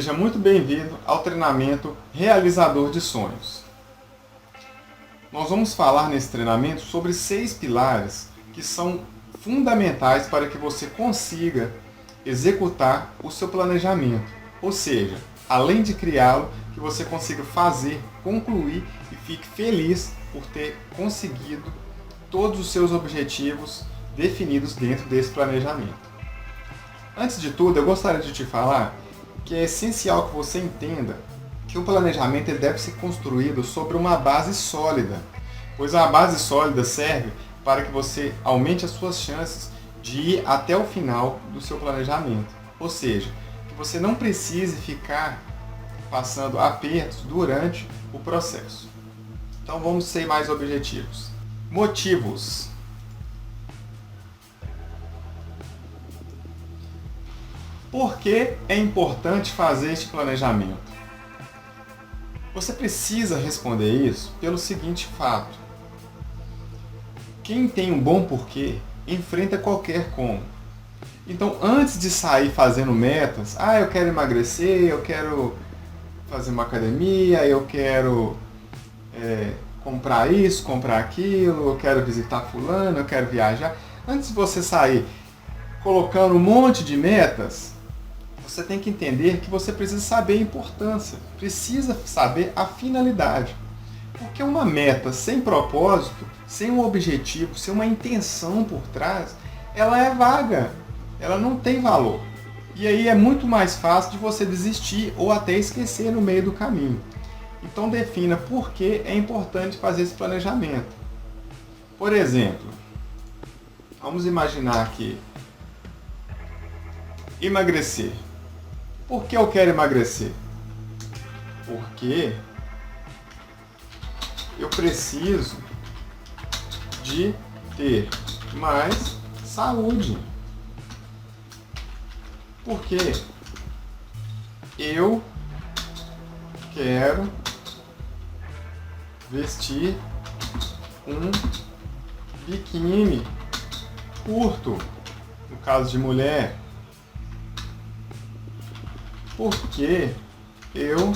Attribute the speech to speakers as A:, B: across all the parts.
A: Seja muito bem-vindo ao treinamento Realizador de Sonhos. Nós vamos falar nesse treinamento sobre 6 pilares que são fundamentais para que você consiga executar o seu planejamento. Ou seja, além de criá-lo, que você consiga fazer, concluir e fique feliz por ter conseguido todos os seus objetivos definidos dentro desse planejamento. Antes de tudo, eu gostaria de te falar que é essencial que você entenda que o planejamento ele deve ser construído sobre uma base sólida, pois a base sólida serve para que você aumente as suas chances de ir até o final do seu planejamento. Ou seja, que você não precise ficar passando apertos durante o processo. Então vamos ser mais objetivos. Motivos. Por que é importante fazer este planejamento? Você precisa responder isso pelo seguinte fato. Quem tem um bom porquê enfrenta qualquer como. Então, antes de sair fazendo metas, eu quero emagrecer, eu quero fazer uma academia, eu quero comprar isso, comprar aquilo, eu quero visitar fulano, eu quero viajar. Antes de você sair colocando um monte de metas, você tem que entender que você precisa saber a importância, precisa saber a finalidade. Porque uma meta sem propósito, sem um objetivo, sem uma intenção por trás, ela é vaga, ela não tem valor. E aí é muito mais fácil de você desistir ou até esquecer no meio do caminho. Então defina por que é importante fazer esse planejamento. Por exemplo, vamos imaginar aqui, emagrecer. Por que eu quero emagrecer? Porque eu preciso de ter mais saúde. Porque eu quero vestir um biquíni curto, no caso de mulher. Porque eu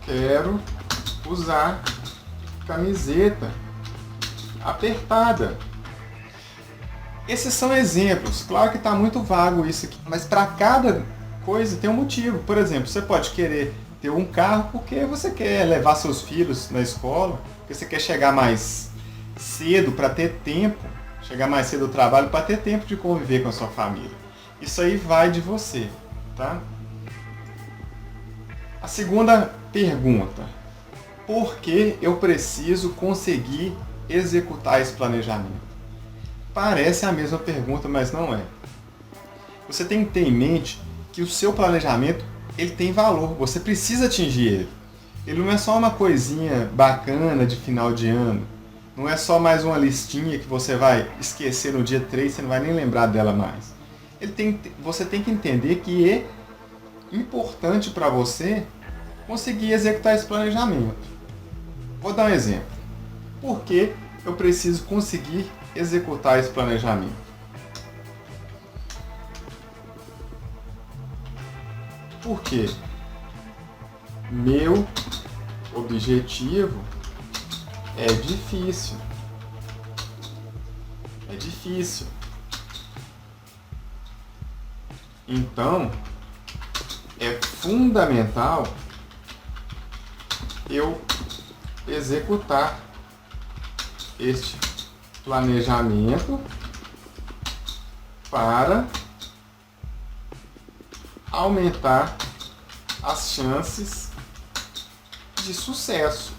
A: quero usar camiseta apertada. Esses são exemplos. Claro que está muito vago isso aqui, mas para cada coisa tem um motivo. Por exemplo, você pode querer ter um carro porque você quer levar seus filhos na escola, porque você quer chegar mais cedo para ter tempo, chegar mais cedo do trabalho para ter tempo de conviver com a sua família. Isso aí vai de você, tá? A segunda pergunta: por que eu preciso conseguir executar esse planejamento? Parece a mesma pergunta, mas não é. Você tem que ter em mente que o seu planejamento ele tem valor, você precisa atingir ele. Ele não é só uma coisinha bacana de final de ano, não é só mais uma listinha que você vai esquecer no dia 3, você não vai nem lembrar dela mais. Você tem que entender que é importante para você conseguir executar esse planejamento. Vou dar um exemplo. Por que eu preciso conseguir executar esse planejamento? Porque meu objetivo é difícil. É difícil. Então, é fundamental eu executar este planejamento para aumentar as chances de sucesso.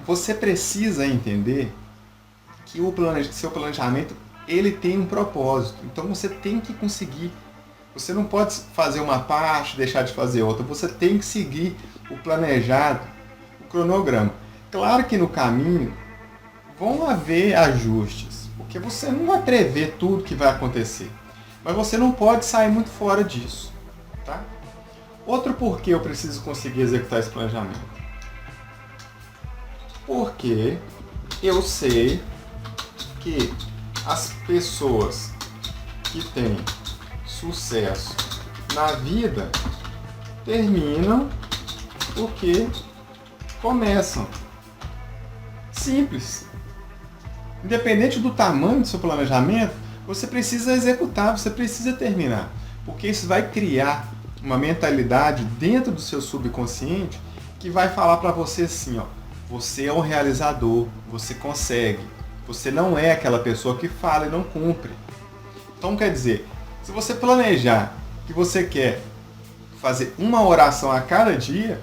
A: Você precisa entender que o seu planejamento ele tem um propósito. Então você tem que conseguir. Você não pode fazer uma parte e deixar de fazer outra. Você tem que seguir o planejado, o cronograma. Claro que no caminho vão haver ajustes, porque você não vai prever tudo que vai acontecer. Mas você não pode sair muito fora disso. Tá? Outro porquê eu preciso conseguir executar esse planejamento. Porque eu sei que as pessoas que têm sucesso na vida terminam o que começam. Simples. Independente do tamanho do seu planejamento, você precisa executar, você precisa terminar. Porque isso vai criar uma mentalidade dentro do seu subconsciente que vai falar para você assim, ó, você é um realizador, você consegue. Você não é aquela pessoa que fala e não cumpre. Então quer dizer, se você planejar que você quer fazer uma oração a cada dia,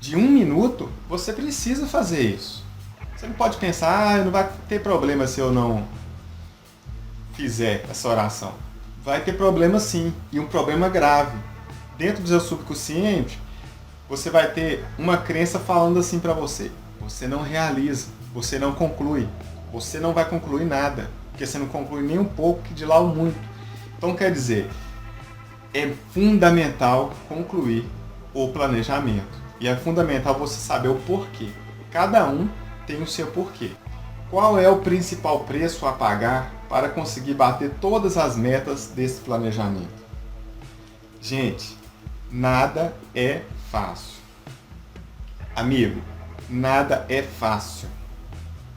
A: de 1 minuto, você precisa fazer isso. Você não pode pensar, não vai ter problema se eu não fizer essa oração. Vai ter problema sim, e um problema grave. Dentro do seu subconsciente, você vai ter uma crença falando assim para você. Você não realiza, você não conclui, você não vai concluir nada, porque você não conclui nem um pouco, que de lá o muito. Então quer dizer, é fundamental concluir o planejamento. E é fundamental você saber o porquê. Cada um tem o seu porquê. Qual é o principal preço a pagar para conseguir bater todas as metas desse planejamento? Gente, nada é fácil. Amigo, nada é fácil.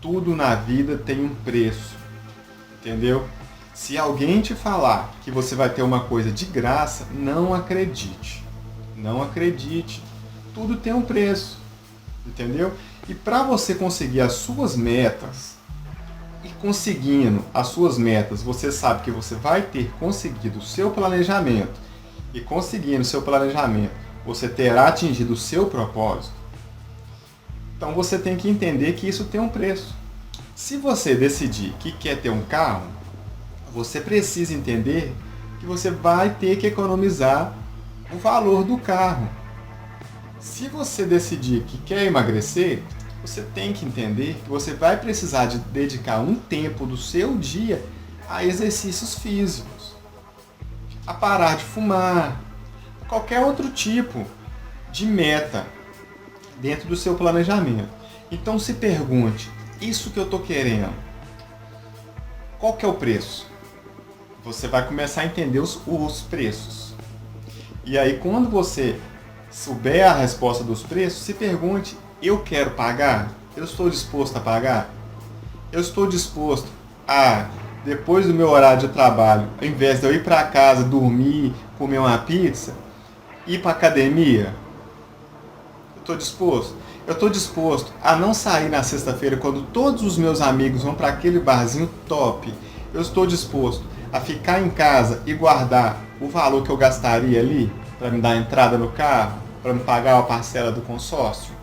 A: Tudo na vida tem um preço. Entendeu? Se alguém te falar que você vai ter uma coisa de graça, não acredite. Não acredite. Tudo tem um preço. Entendeu? E para você conseguir as suas metas, e conseguindo as suas metas, você sabe que você vai ter conseguido o seu planejamento, e conseguindo o seu planejamento, você terá atingido o seu propósito. Então você tem que entender que isso tem um preço. Se você decidir que quer ter um carro, você precisa entender que você vai ter que economizar o valor do carro. Se você decidir que quer emagrecer, você tem que entender que você vai precisar de dedicar um tempo do seu dia a exercícios físicos, a parar de fumar, qualquer outro tipo de meta dentro do seu planejamento. Então se pergunte, isso que eu estou querendo, qual que é o preço? Você vai começar a entender os preços. E aí quando você souber a resposta dos preços, se pergunte, eu quero pagar? Eu estou disposto a pagar? Eu estou disposto a, depois do meu horário de trabalho, ao invés de eu ir para casa, dormir, comer uma pizza, ir para academia? Eu estou disposto? Eu estou disposto a não sair na sexta-feira quando todos os meus amigos vão para aquele barzinho top. Eu estou disposto a ficar em casa e guardar o valor que eu gastaria ali para me dar entrada no carro, para me pagar a parcela do consórcio?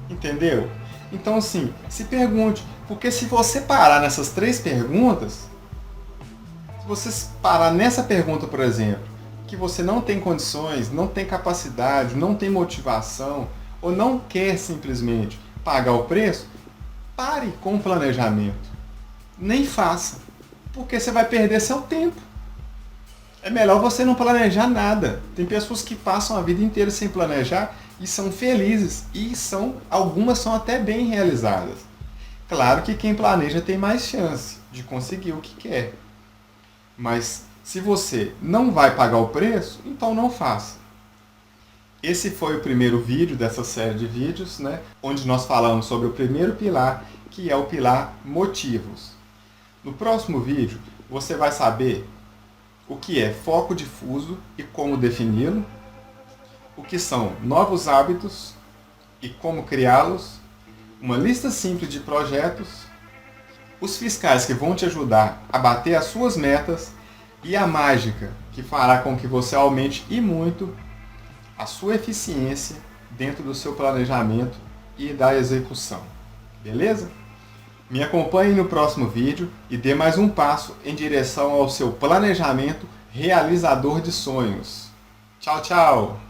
A: Entendeu? Então, assim, se pergunte, porque se você parar nessas 3 perguntas, se você parar nessa pergunta, por exemplo, que você não tem condições, não tem capacidade, não tem motivação, ou não quer simplesmente pagar o preço, pare com o planejamento. Nem faça, porque você vai perder seu tempo. É melhor você não planejar nada. Tem pessoas que passam a vida inteira sem planejar e são felizes. E algumas são até bem realizadas. Claro que quem planeja tem mais chance de conseguir o que quer. Mas se você não vai pagar o preço, então não faça. Esse foi o primeiro vídeo dessa série de vídeos, né, onde nós falamos sobre o primeiro pilar, que é o pilar motivos. No próximo vídeo, você vai saber o que é foco difuso e como defini-lo, o que são novos hábitos e como criá-los, uma lista simples de projetos, os fiscais que vão te ajudar a bater as suas metas e a mágica que fará com que você aumente e muito a sua eficiência dentro do seu planejamento e da execução. Beleza? Me acompanhe no próximo vídeo e dê mais um passo em direção ao seu planejamento realizador de sonhos. Tchau, tchau!